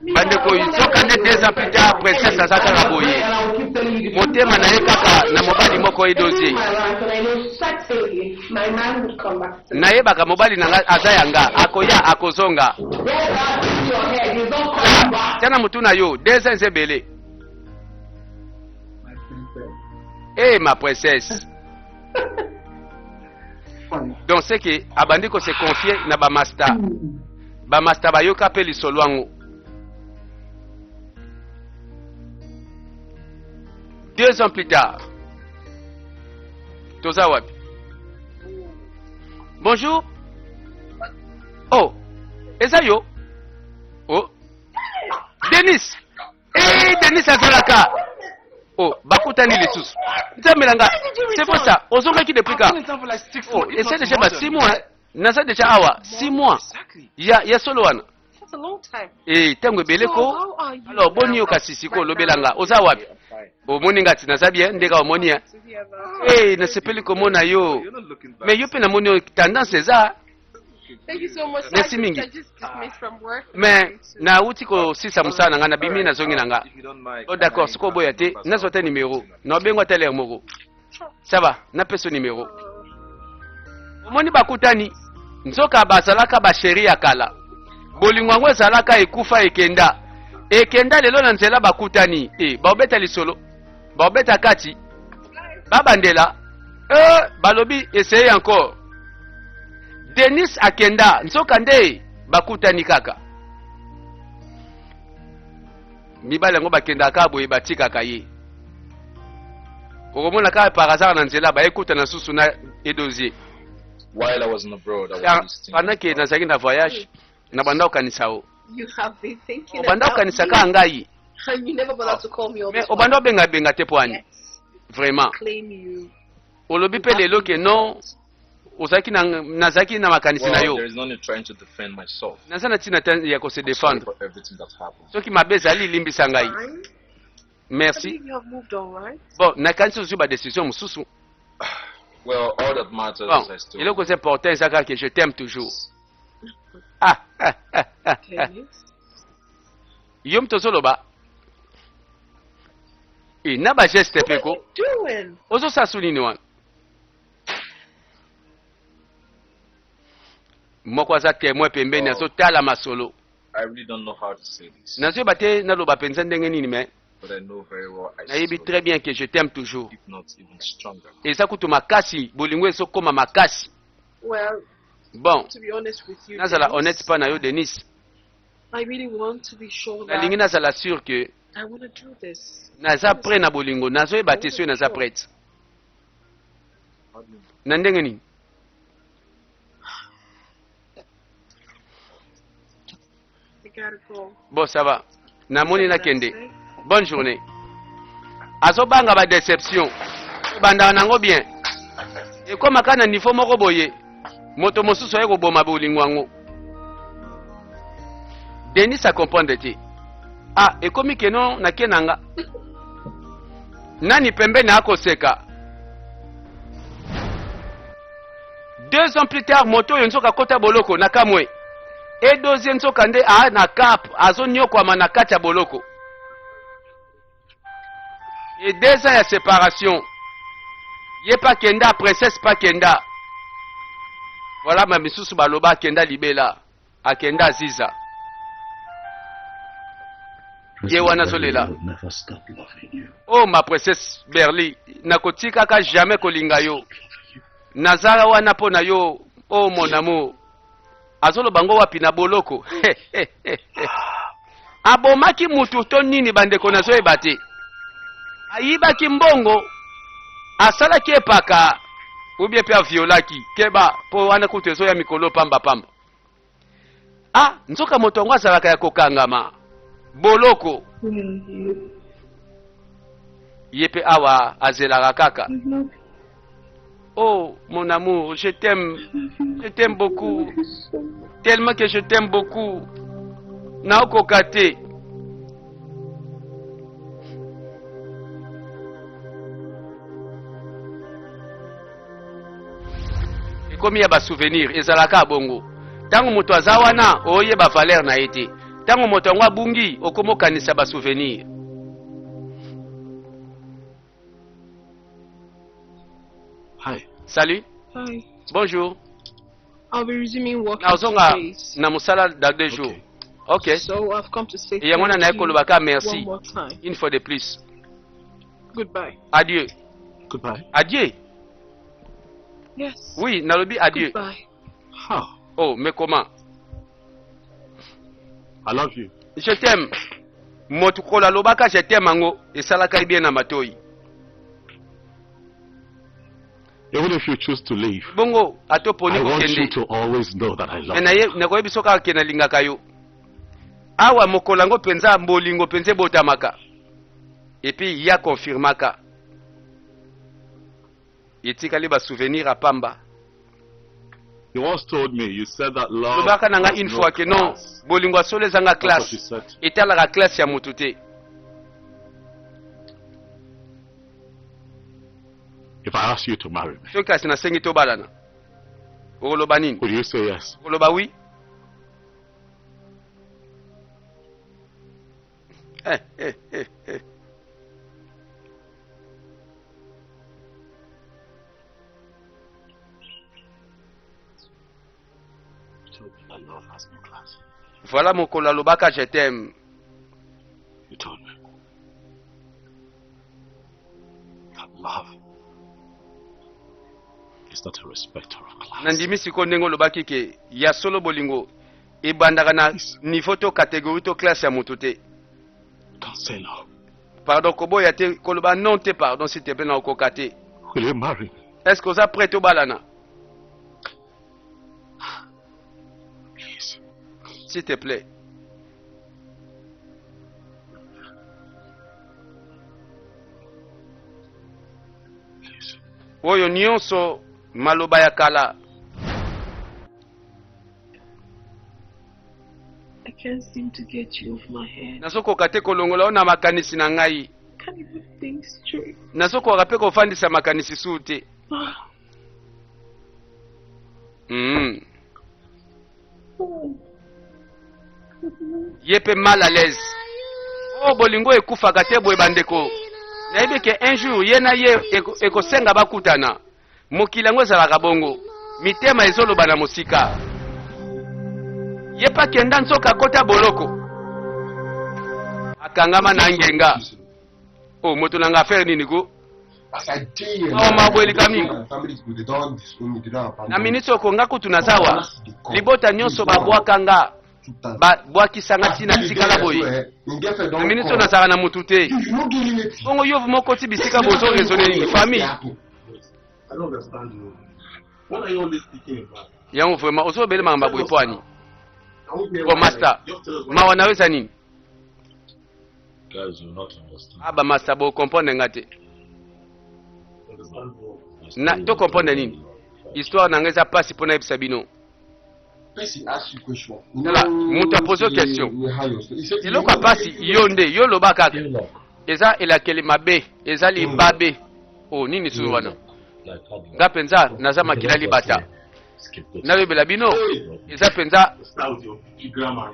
Bandeko izoka nde 2 ans plus tard princesse azaka na boye. Motema na ye kaka na mobali moko edozie. Na ye baka mobali nanga aza yanga akoya akozonga. Tena mutu na yo 2 ans ebele. Ma princesse. Donc c'est que abandiko se confier na ba master. Ba master bayoka pe lisolo yango. 2 ans plus tard. Toza wapi? Bonjour. Oh, eza yo? Oh, Denis. Denis azolaka. Oh, bakutani lisusu. Nzambelanga. C'est pour ça. Ozonga ki depuis quand? Oh, et c'est déjà 6 mois. Nasa déjà awa 6 mois. Ya solo wana. That's a long time. Tango beleko. Alors boni yo kasisi ko lobelanga. Oza wapi? omoni ngati naza bien ndeka omoni ya To hear that. eh nasepeli komona yo You're not looking back. mais yo pe namoni yo tendance eza Thank you so much. Merci I mingi. just dismissed from work. mais nauti kosisa mosala na nga nabimi nazongi na nga If you don't mind, oh d'accord soko oboya te nazwa te numéro na obengwa te lere moko ça va napesa numéro omoni bakutani nzoka bazalaka basheri ya kala bolingo yango ezalaka ekufa ekenda lelo na nzela bakutani baobeta lisolo baobeta kati babandela balobi essaye encore Denis akenda nzoka nde bakutani kaka mibali yango bakendaka boye batikaka ye okomona kaka par hasard na nzela bayekutana susu na edozie While I was abroad, I was listening. pendant ke nazalaki na voyage na banda okanisa o You have been thinking obanda about okanisa me, ka ngai and you never bothered to call me all mais this while. obanda obengabenga te pwani Yes. vraiment Claim you. olobi mpe lelo ke non nazalaki na makanisi na Well, yo there is no need trying to defend myself. naza na ntina te ya kose Sorry défendre for everything that happened. soki mabe ezali limbisa ngai Fine. I merci believe you have moved on, right? bon nakanisi ozwi badécision mosusu Well, all that matters bon is I still. eloko eza important eza kaka ke je t'aime toujours Tennis. yo moto ozoloba na bageste mpe What ko are you doing? ozosasu nini wana moko aza témoin pembeni Oh. azotala masolo I really don't know how to say this, nazoyeba te naloba mpenza ndenge nini me but I know very well I nayebi still, très bien que je t'aime toujours if not even stronger. eza kutu makasi bolingo ezokoma makasi Well, bon to be honest with you, nazala Dennis, honnête mpa na yo Denis I really want to be sure nalingi that nazala sûr que I want to do this. naza prêt na bolingo nazoyeba te soki naza prête How do you- na ndenge nini I gotta go. bon ça va namoni nakende bonne journée azobanga badéception ebandaka nango bien ekomaka na niveau moko boye moto mosusu aye koboma bolingo yango Denis acomprendre te ekomi keno nake nanga nani pembeni akoseka 2 ans plus tard moto oyo nzoka akota boloko na kamwe edozie nzoka nde na cap azonyokwama na kati ya boloko et 2 ans ya séparation ye pa kenda princesse pa kenda voilà ma misusu baloba akenda libela akenda aziza ye wana azolela oh ma princesse Berly nakotikaka jamais kolinga yo nazala wana mpo na yo oh mon amour azoloba ngo wapi na boloko abomaki mutu to nini bandeko nazoyeba te ayibaki mbongo asalaki epaka ubie mpe aviolaki keba mpo wana kutu ezoya mikolo pambapamba nzoka moto yango azalaka ya kokangama boloko ye mpe awa azelaka kaka oh mon amour je t'aime beaucoup tellement que je t'aime beaucoup naokoka te ekomi ya basouvenir ezalaka bongo ntango moto aza wana oyeba valeur na ye te ntango moto yango abungi okomokanisa basouvenir Hi. salut Hi. bonjour I'll be resuming work in naozonga 2 days. na mosala dans 2 jours ok So I've come to say et yango wana naye thank you kolobaka merci one more time. une fois de plus Goodbye. adieu Goodbye. adieu Yes. oui nalobi adieu Goodbye. How? oh mais comment I love you. je t'aime moto kola lobaka je t'aime yango esalaka bien na matoi Even if you choose to leave, bongo atoponi I want you kokende to always know that I love me you. nakoyebi soki kaka ke nalingaka yo awa mokolo yango mpenza bolingo mpenza ebotamaka epuis ya konfirmaka etikali basouvenir apamba You once told me, you said that love lobaka na nga has une no fois ke non class. bolingo ya solo ezanga That's what you classe said. etalaka classe ya motu te If I ask you to marry me, soki kasi nasengi tobalana okoloba nini? will you say yes? Okoloba oui? Love has no class. Voilà mokolo alobaka je t'aime. You told me that love is not a respecter of class. Nandimi siko ndenge olobaki ke ya solo bolingo ebandaka na niveau to catégorie to classe ya moto te. Don't say no. Pardon koboya te koloba non te pardon s'il te plaît na okoka te. Will you marry me? Est-ce que oza prêt tobalana? Please. S'il te plaît. Please. Oyo nyonso maloba ya kala. I can't seem to get you off my head. Nasokoka te kolongola ona makanisi na ngai. Can't even think straight. Nasokoka pe kofandisa makanisi su te. Ye pe mal à l'aise. Oh bolingo ekufaka te boye bandeko. Nayebi ke un jour ye na ye ekosenga bakutana. Mokili yango ezalaka bongo. Mitema ezoloba na mosika. Ye pa kenda nsoka kota boloko. Akangama na ngenga. Oh moto nanga affaire nini ko? Oh mabweli kami. Na minitso konga kutuna sawa. Libota nyonso babwakanga. Bwakisanga tina tikala boye. Na minitso nasaka na mutu te. Bongo yovu moko ti bisika bozo raisonner ni famille. I don't understand you. What are you always speaking about? Yango vraiment oso bele mamba boye pwani. Oh master. Mawa naweza nini? Guys, you will not understand. Aba master bo comprendre ngate. Na to comprendre nini? Histoire nangeza passe pona ebisa bino. Voilà, mutu a posé question. Eloko pasi yonde yo loba kaka. Eza elakeli mabe, eza libabe. Oh nini su wana? Nga penza naza makila libata. Nawe bela bino, eza penza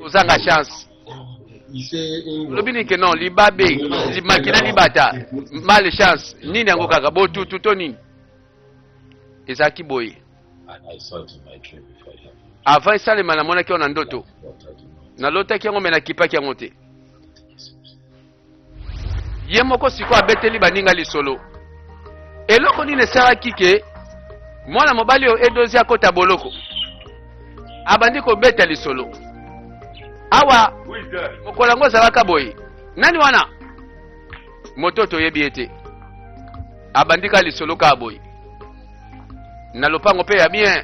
uzanga chance. Lobini ke non, libabe, makila libata, mal chance. Nini yango kaka, bo tuto nini? Eza kiboye. I saw it in my dream before I have. Avant esalema na mona ki ona ndoto. Na lota ki yango mena kipaki yango te. Ye moko siko abeteli baninga lisolo. Eloko nini esalaki ke mwana mobali oyo edozi akota boloko. Abandi kobeta lisolo. Awa mokolo yango ezalaka boye. Nani wana? Moto toyebi ete. Abandika lisolo ka boye. Na lopango pe ya bien.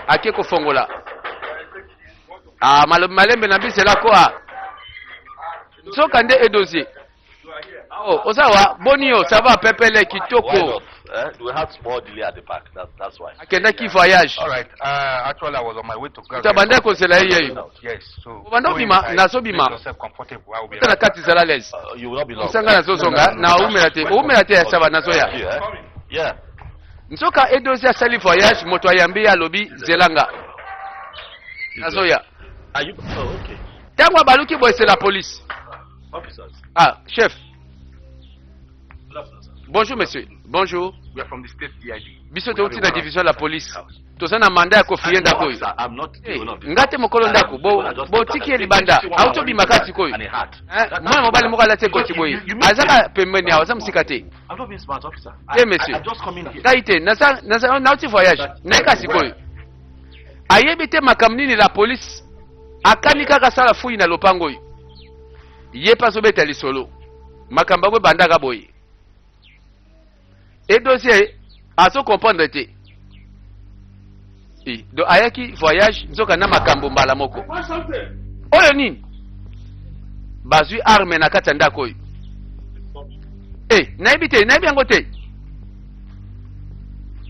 Ake kofongola. Malembe na bisela kwa. Soka nde edozi. Oh, Osawa, Bonio, ça va, Pepele, Kitoko. We had small delay at the back. That's why. Akenda ki voyage. All right. Actually, I was on my way to Ghana. Tabanda ko sela yeye. Yes. So. Banda bima, na so bima. Comfortable. I will be. Tana kati sala les. You will not be long. Sanga na zozonga, na umelate ya saba na zoya. Yeah. Nsoka edozi ya sali voyage, moto ayambi ya lobi zelanga. Na zoya. Are you? Oh, okay. Tangwa baluki boy c'est la police. Officers. Ah, chef. Bonjour monsieur. Bonjour. We are from the state DID. Biso te uti na division la police. Tozana manda ya kofiye ndako yo. I'm not. Ngate mokolo ndako bo tiki libanda. Auto bi makati koyo. Mwana mobali moko alate koti boye. Azaka pembeni awa musika te. I'm not being smart, officer. monsieur. I'm just coming here. Kaite nasa nauti voyage. Naika sikoyo. Ayebi te makamnini la police. Akani kaka sala fuyi na lopango yo. Ye pa so beta lisolo. Makamba bwe bandaka boye. Et dossier à se comprendre te. Do ayaki voyage nzoka na makambo mbala moko. Oyo nini? Bazui arme na kati ndako oyo. Nayebi yango te.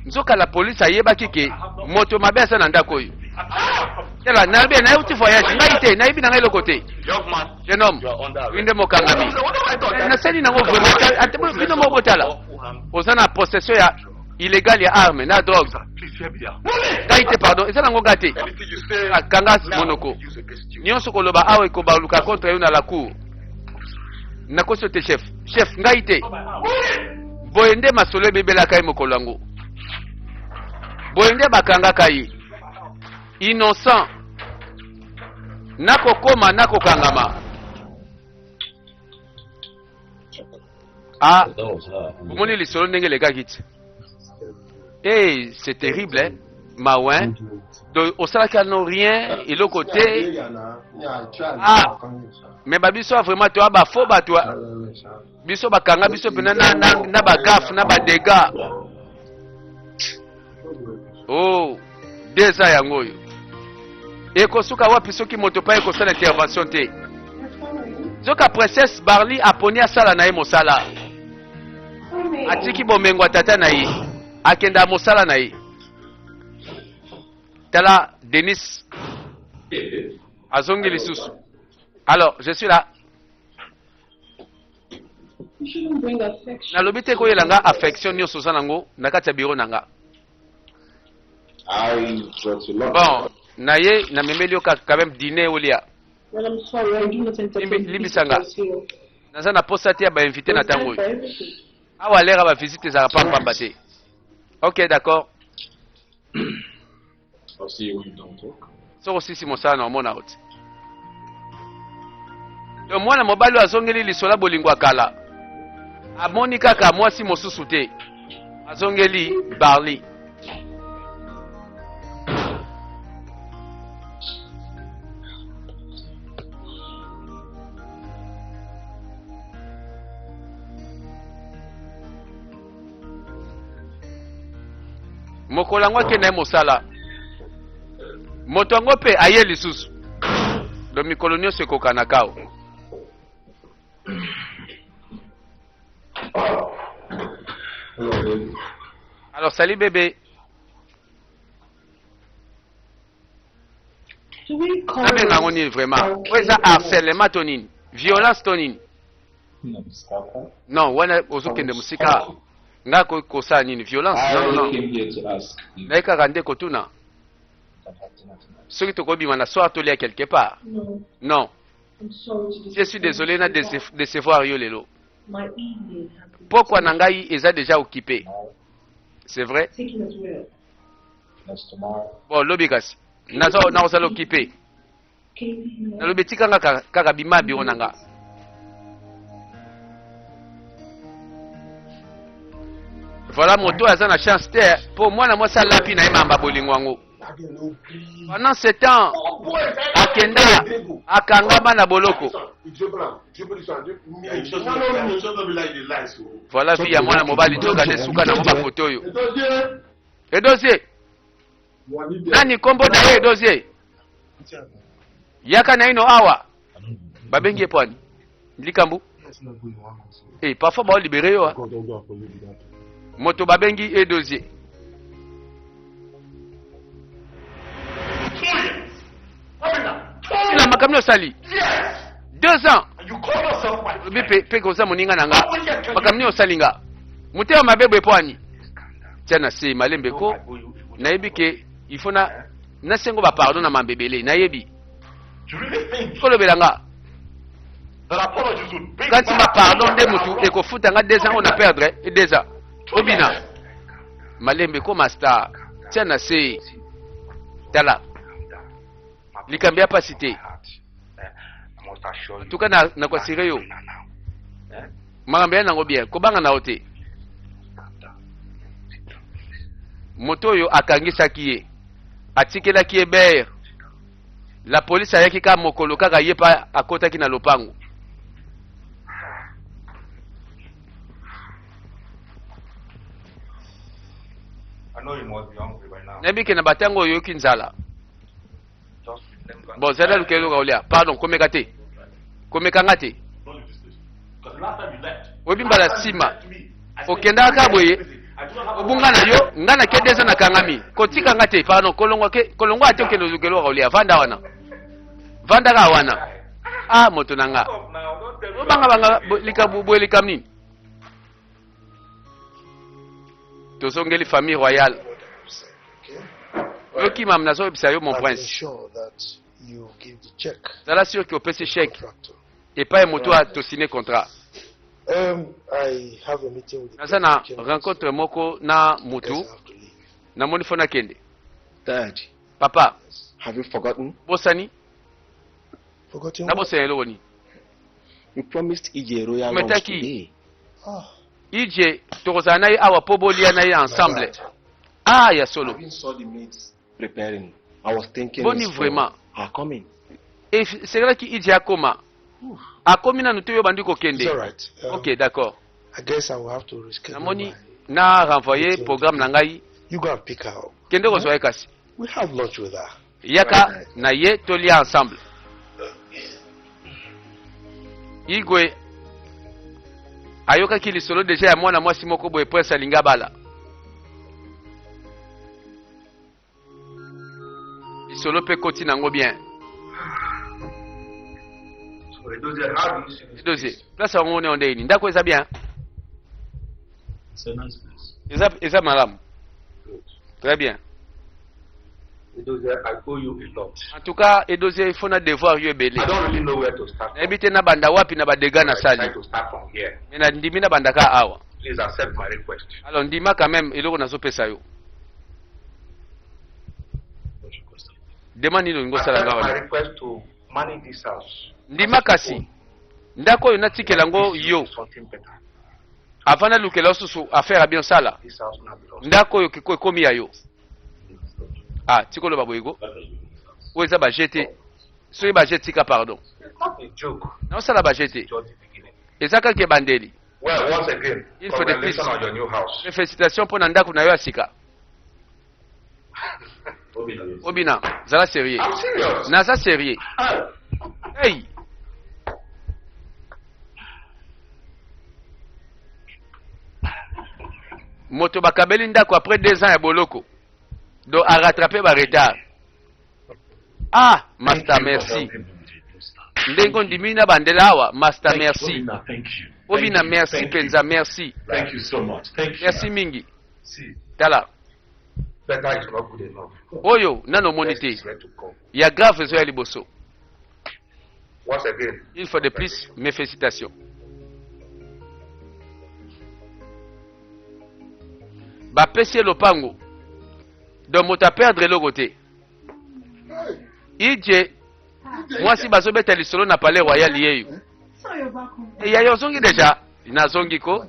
Nzoka la police ayeba kike moto mabesa na ndako oyo. Tela, nabi, na uti voyage, na ite, na ibi na ngelo côté. Young man, Jeune homme, you are under arrest. winde mokangami. Na sali na ngo vraiment, atemo bino mo botala. Ozana possession ya illégal ya arme, na drogue. Please hear me out. Na ite pardon, ezana ngo gate. Anything you say, Kanga monoko. use against you. Nyonso koloba awe ko baluka contre yo na la cour. Na koso te chef. Chef, nga ite. Boyende masolo bebela kai mokolo yango. Boyende bakanga kai. Innocent. Nako koma nako kangama. Ah, moni lisolo ndenge le gars kiti. Eh, c'est terrible hein. Maouin. Donc au salaka non rien et l'autre côté. Ah. Mais babiso a vraiment toi ba faux ba toi. Biso bakanga biso pena na ba gaffe na ba dégâts. Oh, déjà yango yo. Eko suka wapi soki moto pa eko sala intervention te. Zoka princesse Barli aponi asala na ye mosala. Atiki bomengo tata na ye. Akenda mosala na ye. Tala Denis Azongi lisusu. Alors, je suis là. You shouldn't bring affection. Nalobi te koyela nga affection nyo sosa nango na kati ya bureau nanga. Bon, na ye na memeli yo quand même dîner olia. Well, I'm sorry, I do not entertain Limbisanga. visitors here. Naza na posta te ya ba invité na There's time tango. for everything. Awa lera ba visite za pa pamba te. OK, d'accord. I'll see you when you don't talk. So sisi mosala na omona oti. Le mwana mobali azongeli lisola bolingwa kala. Amoni kaka mwasi mosusu te. Azongeli Barli. Mokolo yango akende ye mosala. Moto yango mpe aye lisusu. Do mikolo nyonso ekokanaka o. Hello, baby. Alors salut bébé. Do we call Abenga ngo nini vraiment? Weza harcèlement tonini? Violence tonini? Non, wana ozokende musika. Nga kosa nini? Violence? Non, non, non. Naika kande kotuna. Soki tokobima na soir tolia quelque part. No, Non. I'm sorry to Je suis désolé na décevoir yo lelo. my evening has been Pourquoi nangai eza déjà occupé? C'est vrai? taken as well. Bon, lobi kasi. Nazo na osala occupé. Can you leave me Na lobi tikanga kaka bima biro nanga. Voilà moto aza na chance te pour moi na moi ça lapi na mamba bolingo ngo. Pendant ce temps, akenda akangama na boloko. Voilà vie ya mwana mobali toka de suka na mba photo yo. Edozie. Nani kombo na ye Edozie? Yaka na ino awa. Babengi pwani. Likambu. Eh, parfois ba libérer yo. Moto babengi Edozie. Il a makamio sali. 2 ans. Pe kosa moninga nanga. Makamio salinga. Muteo mabebe pwani. Tiana se malembe ko. Nayebi ke il faut na sengo ba pardon na mambebele. Nayebi. Kolo belanga. Quand tu m'as pardon de mutu eko futa nga 2 ans on a perdre et 2 ans. Obina. Malembe ko master. Tiana se. Tala. Likambia pas cité. En tout cas na kwa sire yo. Mangambia nango bien. Kobanga na ote. Moto yo akangisa kiye. Atikela kiye ber. La police ayaki ka mokolo kaka yepa akota ki na lopango. I know you must be hungry by now. Nabi ke na batango yo kinzala. Just remember. Bon, zala lukelo kaulia. Pardon, komeka te. Komeka ngate. Don't leave this place. Because the last time you left, Obimba la sima. I said, Okenda ka boye. obunga na yo ngana ke deza na kangami kotika ngate pardon kolongwa ate ke nozukelo rolia vanda wana vanda ga wana moto nanga obanga likabu likamni tosongeli famille royale oki mamna so bisayo mon prince zala sûr que opesi chèque et pas moto a to signer contrat. I have a meeting with Nasa na rencontre moko na mutu na moni fona kende. Dad, Papa, have you forgotten? Bosani? Forgotten Na what? bosani loni. You promised EJ Royal Metaki. Lunch today. EJ tokozana yi awa pobolia na yi ensemble. Ya solo. I saw the mates preparing. I was thinking Boni it's vraiment. are coming. Et c'est vrai que EJ akoma. Akomi na nutu yo bandiko kende. It's all right. OK, d'accord. I guess I will have to reschedule. Na moni na renvoyer programme na ngai. You go and pick her up. Kende ko soye kasi. We have lunch with her. Yaka na ye tolia ensemble. Igwe ayoka kili solo deja ya mwana mwasi moko boye prince alinga bala. Solo pe koti nango bien. Dossier. Place on est on est ni. Ndako eza bien. C'est nice place. Eza malamu. Très bien. Edozie, I owe you a lot. En tout cas, Edozie il faut na devoir yo belé. I don't really know where to start. Ebite na banda wapi na badega na I try sali. to start from here. Mena ndimi na banda ka awa. Please accept my request. Alors ndima quand même eloko na sopesa yo. Demande ni ngo sala Accept my ngawala. request to manage this house. Ndima kasi. Ndako yo natikela ngo yo. Something better. Afana lukela susu affaire bien sala. This house now belongs. Ndako yo kiko komi ya yo. Tikolo baboyego. Ou eza ba jeté. Soki ba jeté ka pardon. It's not a joke. Na sala ba jeté. Just the beginning. Ezaka ke bandeli. Well, once again, Il faut des congratulations plus. on your new house. Félicitations pour ndako na yo asika. Obina, zala sérieux. I'm serious. Naza sérieux. Hey. Moto bakabeli ndako après 2 ans ya boloko. Donc a rattrapé ba retard. Master merci. Ndengo ndimi na bandela awa, Master merci. Thank you. Obina merci penza merci. Thank you so much. Thank you. Merci mingi. See, Tala. Better is not good enough. Oyo nano monité. Best is yet to come. Ya grave zo ya liboso. Once again, Une fois de plus, mes félicitations. Bapesi lopango. Donc moto a perdre le côté. Ije mwasi bazobeta lisolo na palais royal yeyo. Ya yo zongi déjà na zongi ko.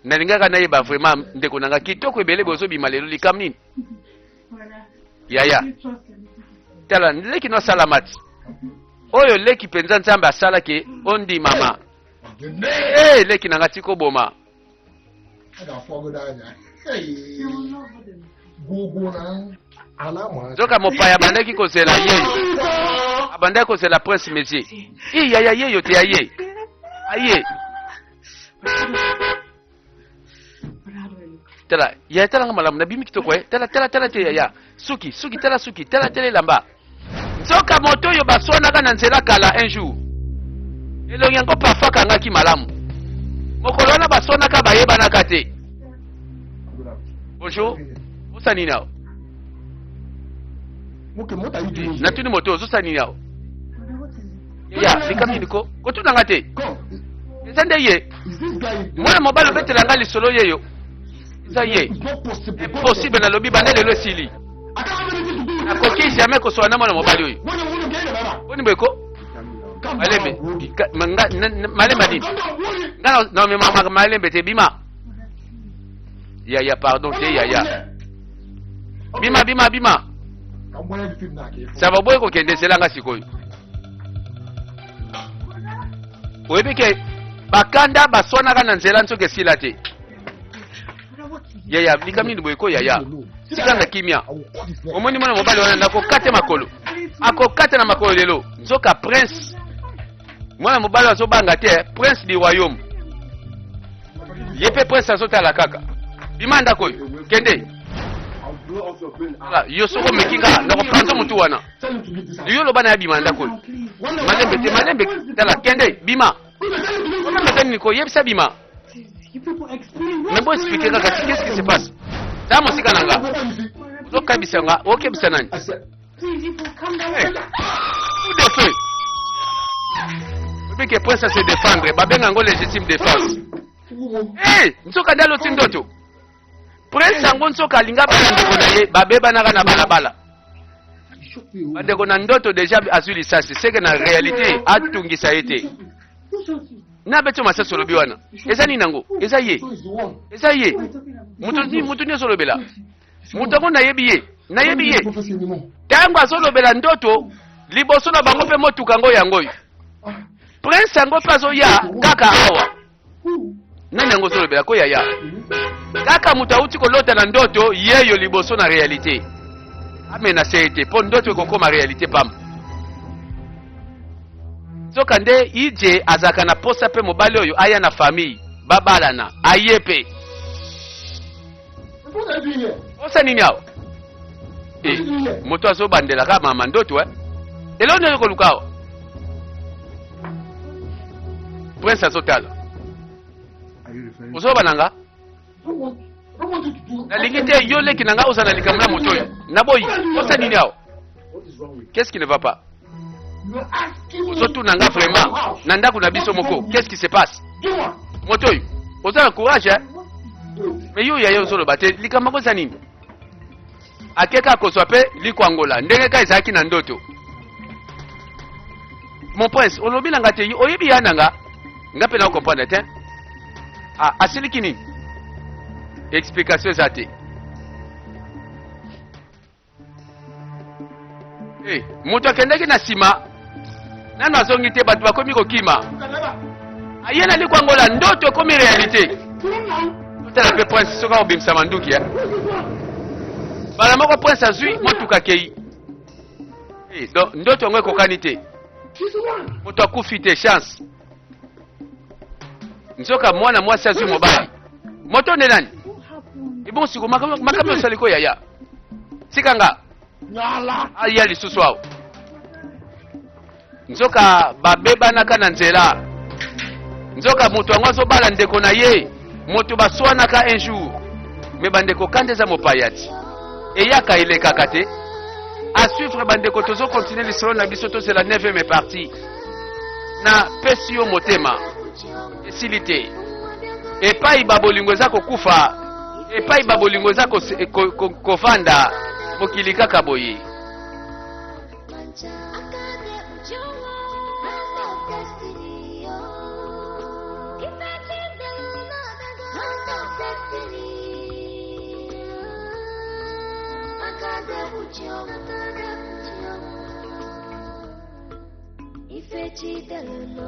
Na lingaka na yeba vraiment ndeko nanga kitoko ebele bozo bimalelo likam nini. Ya. Tala leki no salamati. Oyo leki penza nzambe asala ke ondi mama. Leki nanga tiko boma. Zoka mopaya bandaki kozela yeyo. Abandaki kozela prince Mézier. Ya yeyo te aye. Aye. Tala, ya tala ngamalam na bimi kitoko tala te ya. Suki tala lamba. Zoka moto yo basona kana nzela kala un jour. Elongi yango parfois kanga ki malamu. Mokolo na basona ka bayeba na kate. Bonjour. Osani nao. Natuni moto osani nao. Ya, likami niko. Kotuna ngate. Ezande ye. Mwana mobile betela ngali solo yeyo. Eza ye. Impossible na lobi bana lelo sili. Akoki jamais ko sona mwana mobile oyo. Boni beko. Malembe. Malembe dit. Non mais mama malembe te bima. Ya pardon te ya. Bima. Ça va boy ko kende selanga sikoyo. Oyebike bakanda basona kana nzela nsoke sila te. Ya likami ni boyeko ya. Sikanga kimia. Omoni mwana mobali wana ndako kate makolo. Akokate na makolo lelo. Nzoka prince. Mwana mobali wazo banga te prince du royaume. Yepe prince azota la kaka. bima ndako oyo kende yo soko mekinga nakofranza motu wana yo loba na ya bima ndako oyo malembe te malembe tala kende bima omamekani niko yebisa bima mais bon expliquer kaka qu'est-ce qui se passe ta mosika nanga ozokabisa nga okebisa nani de feu obi ke prince se défendre babenga ngo légitime défense nsoka nde aloti ndoto prince yango nsoka alinga bana ndeko na ye babebanaka na balabala bandeko na ndoto déjà azwi lisasi seke na réalité atungisa ye te na beto masasi olobi wana eza nini nango eza ye mutu nyonso olobela mutu yango nayebi ye ntango azolobela ndoto liboso na bango mpe motuka ngo yango oyo prince yango mpe azoya kaka awa nani yango ozolobela ko yaya kaka mutu awuti kolota na ndoto yeyo liboso na réalité amena se te mpo ndoto ekokoma réalité pamba soka nde ije azalaka na posa mpe mobali oyo aya na famille babalana aye mpe posa nini awa moto azobandelaka mama ndoto eloo nde koluka awa prince azotala ozoba nanga nalingi te yo leki nanga oza na likambo na moto oyo naboyi posa nini awa qu'est-ce qui ne va pas ozotuna nga vraiment na ndako na biso moko qu'est-ce qui se passe moto oyo oza na courage mais yo yaya ozoloba te likambo yango eza nini akeka akozwa mpe likwangola ndenge ka ezalaki na ndoto mon prince olobi nanga te oyebi ya nanga nga mpe na okomprendre te asiliki nini explication eza te moto akendaki na nsima nano azongi te bato bakomi kokima aye na likwangola ndoto ekomi réalité totala mpe prince soki akobimisa manduki bala moko prince azwi motuka akei donc ndoto yango ekokani te moto akufi te chance nzoka mwana mwasi azwi mobali moto nde nani ebonsiku makambo osali ko yaya tikanga aya lisusu awo nzoka babebanaka na nzela nzoka moto yango azobala ndeko na ye moto baswanaka un jour me bandeko kande eza mopaya ti eyaka elekaka te asuivre bandeko tozokontinue lisolo na biso tozela 9e partie na pesi yo motema esili te epai babolingo eza kokufa epai babolingo eza kovanda mokili kaka boye If it's